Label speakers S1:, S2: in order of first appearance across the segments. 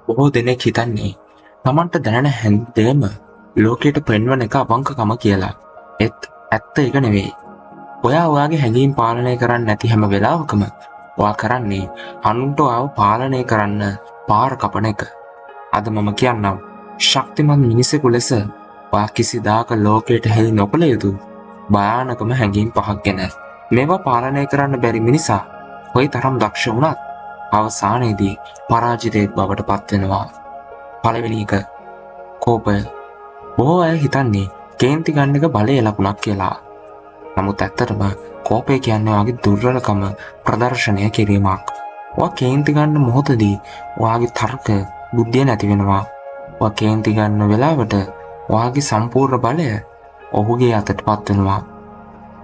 S1: බොහෝ දෙනෙක් හිතන්නේ තමන්ට දැනෙන හැන්දේම ලෝකයට පෙන්වන එක අවංකකම කියලා. ඒත් ඇත්ත ඒක නෙවෙයි. ඔයාගේ හැඟීම් පාලනය කරන්න නැති හැම වෙලාවකම ඔයා කරන්නේ අනුන්ට ඔයාව පාලනය කරන්න පාර කපන එක. අද මම කියන්නම් ශක්තිමත් මිනිසෙකු ලෙස ඔයා කිසිදාක ලෝකයට හෙළි නොකළ යුතු භයානකම හැඟීම් පහක් ගැන. මේවා පාලනය කරන්න බැරි මිනිසා කොයි තරම් දක්ෂ වුණත් අවසානයේදී පරාජිතයෙක් බවට පත් වෙනවා. පළවෙනි එක කෝපය. බොහෝ අය හිතන්නේ කේන්ති ගන්න එක බලයේ ලකුණක් කියලා. නමුත් ඇත්තටම කෝපය කියන්නේ ඔයාගේ දුර්වලකම ප්‍රදර්ශනය කිරීමක්. ඔයා කේන්ති ගන්න මොහොතදී ඔයාගේ තර්ක බුද්ධිය නැති වෙනවා. ඔයා කේන්ති ගන්න වෙලාවට ඔයාගේ සම්පූර්ණ බලය ඔහුගේ අතටපත් වෙනවා.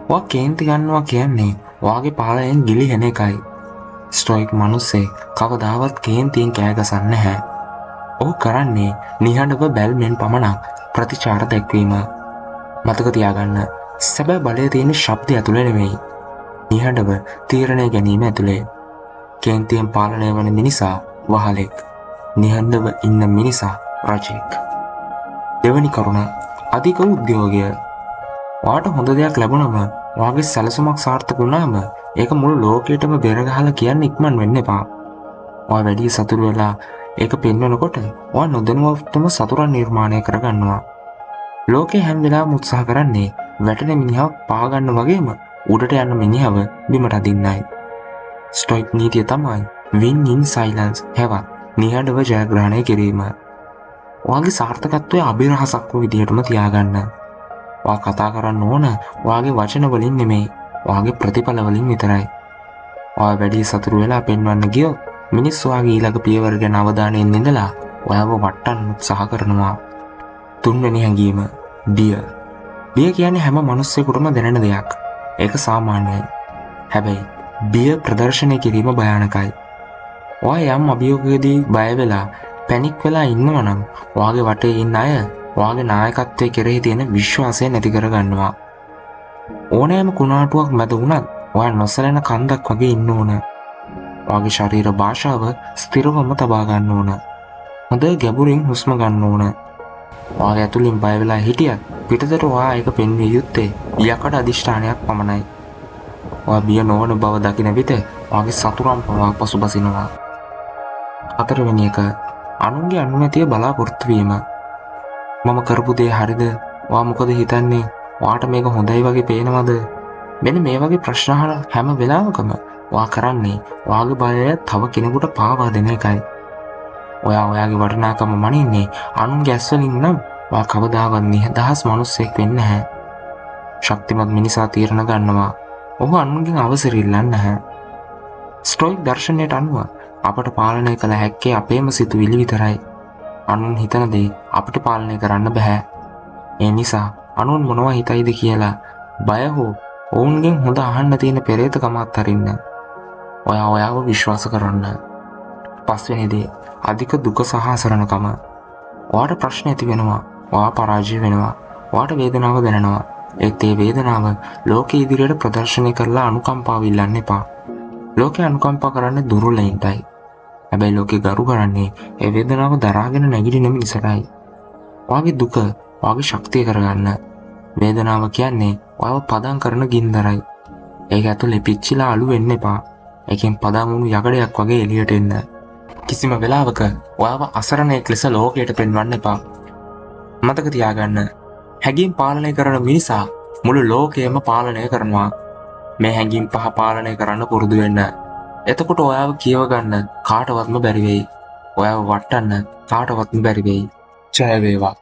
S1: ඔයා කේන්ති ගන්නවා කියන්නේ ඔයාගේ පාලයෙන් ගිලිහෙන එකයි. ස්ටොයික් මිනිස්සේ කවදාවත් කේන්තියෙන් කෑ ගසන්නේ නැහැ. ඔහු කරන්නේ නිහඬව බැල්මෙන් පමණක් ප්‍රතිචාර දැක්වීම. මතක තියාගන්න, සැබෑ බලය තියෙන ශබ්දය ඇතුලේ නෙමෙයි, නිහඬව තීරණය ගැනීම ඇතුලේ. කේන්තියෙන් පාලනය වන මිනිසා වහලෙක්, නිහඬව ඉන්න මිනිසා රජෙක්. දෙවැනි කරුණ අධික උද්‍යෝගය. ඔයාට හොඳ දෙයක් ලැබුණම ඔයාගේ සැලසුමක් සාර්ථක වුණාම ඒක මුළු ලෝකෙටම බෙර ගහලා කියන්න ඉක්මන් වෙන්න එපා. ඔයා වැඩි සතුටු වෙලා ඒක පෙන්වනකොට ඔයා නොදැනුවත්වම සතුටක් නිර්මාණය කරගන්නවා. ලෝකේ හැම වෙලාවෙම උත්සාහ කරන්නේ වැටෙන මිනිහව පා ගන්න වගේම උඩට යන මිනිහව බිමට අදින්නයි. ස්ටොයික් නීතිය තමයි win in silence, හැවත් නිහඬව ජයග්‍රහණය කිරීම. ඔයාගේ සාර්ථකත්වයේ අභිරහසක් විදිහටම තියාගන්න. ඔයා කතා කරන්න ඕන ඔයාගේ වචන වලින් නෙමෙයි, ඔයාගේ ප්‍රතිඵල වලින් විතරයි. ඔයා වැඩි සතුටු වෙලා පෙන්වන්න ගියොත් මිනිස්සු ඔයාගේ ඊළඟ පියවර ගැන අවධානයෙන් ඉඳලා ඔයාව වටන්න උත්සාහ කරනවා. තුන්වෙනි හැඟීම බිය. බිය කියන්නේ හැම මිනිස්සෙකුටම දැනෙන දෙයක්. ඒක සාමාන්‍යයි. හැබැයි බිය ප්‍රදර්ශනය කිරීම භයානකයි. ඔයා යම් අභියෝගයකදී බය වෙලා පැනික් වෙලා ඉන්නවා නම් ඔයාගේ වටේ ඉන්න අය ඔයාගේ නායකත්වයේ කෙරෙහි තියෙන විශ්වාසය නැති කරගන්නවා. ඕනෑම කුණාටුවක් මැද වුණත් ඔයා නොසැලෙන කන්දක් වගේ ඉන්න ඕන. ඔයාගේ ශරීර භාෂාව ස්ථිරවම තබා ගන්න ඕන. හොඳ ගැඹුරින් හුස්ම ගන්න ඕන. ඔයාගේ ඇතුලින් බය වෙලා හිටියත් පිටතට ඔයා ඒක පෙන්විය යුත්තේ යකඩ අදිෂ්ඨානයක් පමණයි. ඔයා බිය නොවන බව දකින විට ඔයාගේ සතුරම් පවා පසුබසිනවා. හතරවෙනි එක අනුන්ගේ අනුමැතිය බලාපොරොත්තු වීම. මම කරපු දේ හරිද? ඔයා මොකද හිතන්නේ? ඔයාට මේක හොඳයි වගේ පේනවද? මෙන්න මේ වගේ ප්‍රශ්න අහන හැම වෙලාවකම ඔයා කරන්නේ ඔයාගේ බලය තව කෙනෙකුට පාවා දෙන එකයි. ඔයාගේ වටිනාකම මනින්නේ අනුන්ගේ ඇස් වලින් නම් ඔයා කවදාවත් නිදහස් මිනිසෙක් වෙන්නේ නැහැ. ශක්තිමත් මිනිසා තීරණ ගන්නවා. ඔහු අනුන්ගෙන් අවසර ඉල්ලන්නේ නැහැ. ස්ටොයික් දර්ශනයට අනුව අපට පාලනය කළ හැක්කේ අපේම සිතුවිලි විතරයි. අනුන් හිතන දේ අපිට පාලනය කරන්න බෑ. ඒ නිසා අනුන් මොනවා හිතයිද කියලා බය හෝ ඔවුන්ගෙන් හොඳ අහන්න තියෙන පෙරේතකම අත්හරින්න. ඔයාව විශ්වාස කරන්න. පස්වෙනි දේ අධික දුක සහ අසරණකම. ඔයාට ප්‍රශ්න ඇති වෙනවා. ඔයා පරාජය වෙනවා. ඔයාට වේදනාව දැනෙනවා. ඒත් ඒ වේදනාව ලෝකෙ ඉදිරියට ප්‍රදර්ශනය කරලා අනුකම්පාව ඉල්ලන්න එපා. ලෝකෙ අනුකම්පා කරන්නේ දුර්වලයින්ටයි. හැබැයි ලෝකෙ ගරු කරන්නේ ඒ වේදනාව දරාගෙන නැගිටින මිනිසටයි. ඔයාගේ දුක ඔයාගේ ශක්තිය කරගන්න. වේදනාව කියන්නේ ඔයාව පදම් කරන ගින්දරයි. ඒක ඇතුලේ පිච්චිලා අළු වෙන්න එපා. ඒකෙන් පදම් වුණු යකඩයක් වගේ එළියට එන්න. කිසිම වෙලාවක ඔයාව අසරණයෙක් ලෙස ලෝකයට පෙන්වන්න එපා. මතක තියාගන්න, හැඟීම් පාලනය කරන මිනිසා මුළු ලෝකයම පාලනය කරනවා. මේ හැඟීම් පහ පාලනය කරන්න පුරුදු වෙන්න. එතකොට ඔයාව කියව ගන්න කාටවත්ම බැරි වෙයි. ඔයාව වටන්න කාටවත්ම බැරි වෙයි. ජය වේවා.